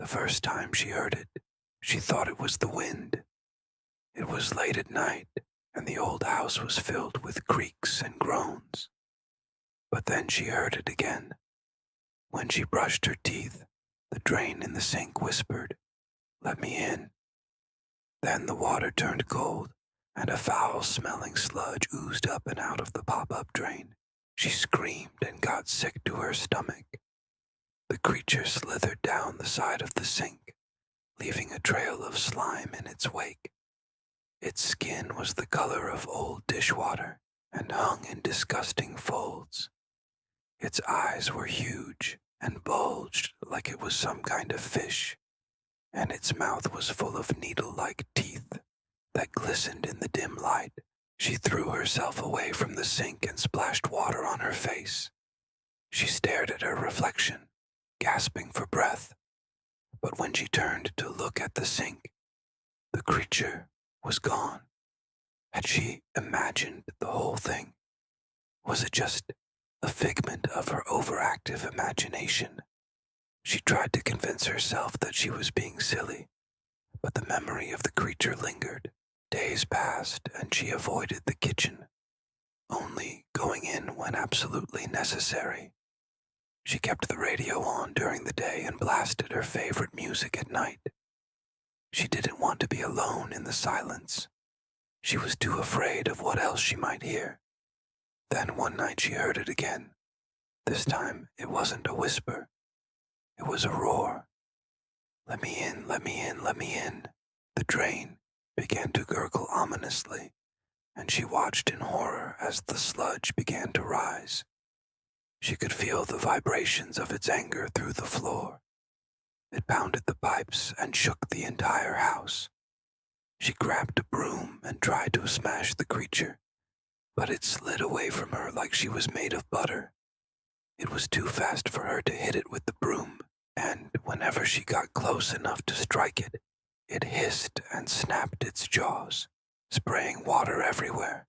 The first time she heard it, she thought it was the wind. It was late at night, and the old house was filled with creaks and groans. But then she heard it again. When she brushed her teeth, the drain in the sink whispered, "Let me in." Then the water turned cold, and a foul-smelling sludge oozed up and out of the pop-up drain. She screamed and got sick to her stomach. The creature slithered down the side of the sink, leaving a trail of slime in its wake. Its skin was the color of old dishwater and hung in disgusting folds. Its eyes were huge and bulged like it was some kind of fish, and its mouth was full of needle-like teeth that glistened in the dim light. She threw herself away from the sink and splashed water on her face. She stared at her reflection, gasping for breath. But when she turned to look at the sink, the creature was gone. Had she imagined the whole thing? Was it just a figment of her overactive imagination? She tried to convince herself that she was being silly, but the memory of the creature lingered. Days passed, and she avoided the kitchen, only going in when absolutely necessary. She kept the radio on during the day and blasted her favorite music at night. She didn't want to be alone in the silence. She was too afraid of what else she might hear. Then one night she heard it again. This time it wasn't a whisper. It was a roar. "Let me in, let me in, let me in." The drain began to gurgle ominously, and she watched in horror as the sludge began to rise. She could feel the vibrations of its anger through the floor. It pounded the pipes and shook the entire house. She grabbed a broom and tried to smash the creature, but it slid away from her like she was made of butter. It was too fast for her to hit it with the broom, and whenever she got close enough to strike it, it hissed and snapped its jaws, spraying water everywhere.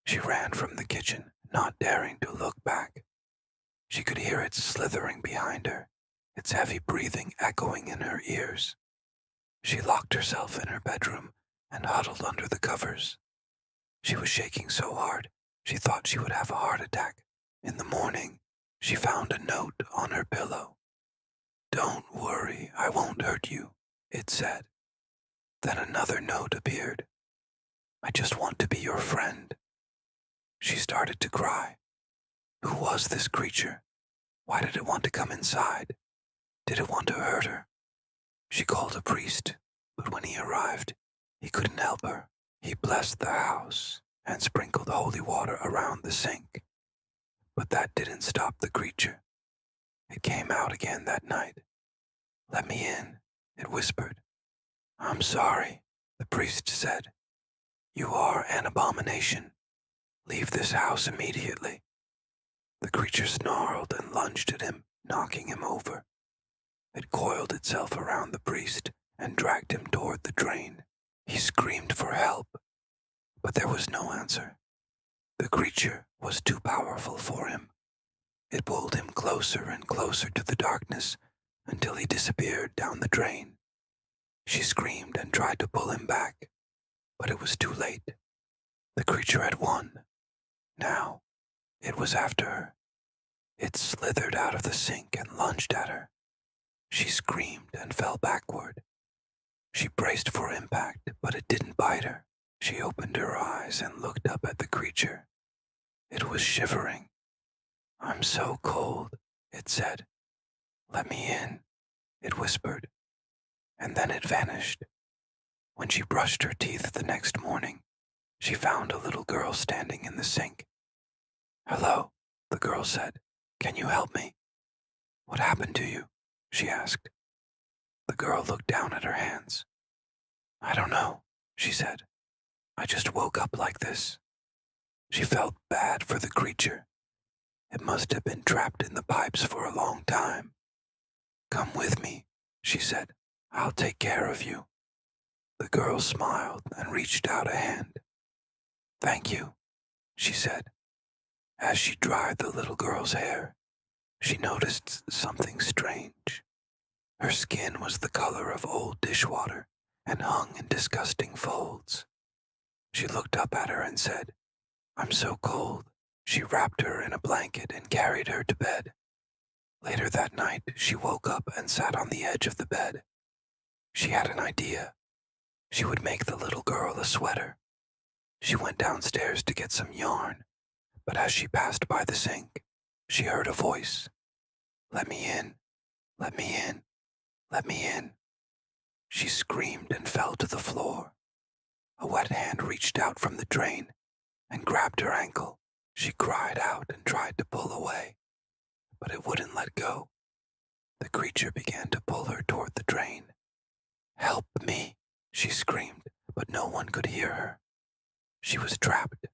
She ran from the kitchen, not daring to look back. She could hear it slithering behind her, its heavy breathing echoing in her ears. She locked herself in her bedroom and huddled under the covers. She was shaking so hard, she thought she would have a heart attack. In the morning, she found a note on her pillow. "Don't worry, I won't hurt you," it said. Then another note appeared. "I just want to be your friend." She started to cry. Who was this creature? Why did it want to come inside? Did it want to hurt her? She called a priest, but when he arrived, he couldn't help her. He blessed the house and sprinkled holy water around the sink. But that didn't stop the creature. It came out again that night. "Let me in," it whispered. "I'm sorry," the priest said. "You are an abomination. Leave this house immediately." The creature snarled and lunged at him, knocking him over. It coiled itself around the priest and dragged him toward the drain. He screamed for help, but there was no answer. The creature was too powerful for him. It pulled him closer and closer to the darkness until he disappeared down the drain. She screamed and tried to pull him back, but it was too late. The creature had won. Now, it was after her. It slithered out of the sink and lunged at her. She screamed and fell backward. She braced for impact, but it didn't bite her. She opened her eyes and looked up at the creature. It was shivering. "I'm so cold," it said. "Let me in," it whispered. And then it vanished. When she brushed her teeth the next morning, she found a little girl standing in the sink. "Hello," the girl said. "Can you help me?" "What happened to you?" she asked. The girl looked down at her hands. "I don't know," she said. "I just woke up like this." She felt bad for the creature. It must have been trapped in the pipes for a long time. "Come with me," she said. "I'll take care of you." The girl smiled and reached out a hand. "Thank you," she said. As she dried the little girl's hair, she noticed something strange. Her skin was the color of old dishwater and hung in disgusting folds. She looked up at her and said, "I'm so cold." She wrapped her in a blanket and carried her to bed. Later that night, she woke up and sat on the edge of the bed. She had an idea. She would make the little girl a sweater. She went downstairs to get some yarn, but as she passed by the sink, she heard a voice. "Let me in, let me in, let me in." She screamed and fell to the floor. A wet hand reached out from the drain and grabbed her ankle. She cried out and tried to pull away, but it wouldn't let go. The creature began to pull her toward the drain. "Help me," she screamed, but no one could hear her. She was trapped.